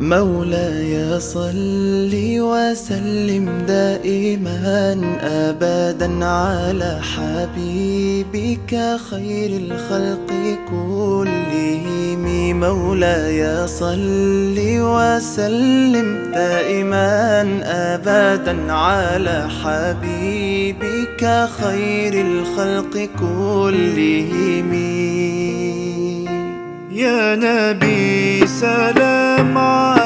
مولاي صل وسلم دائما أبدا على حبيبك خير الخلق كلهم. مولاي صل وسلم دائما أبدا على حبيبك خير الخلق كلهم. يا نبي سلام عليك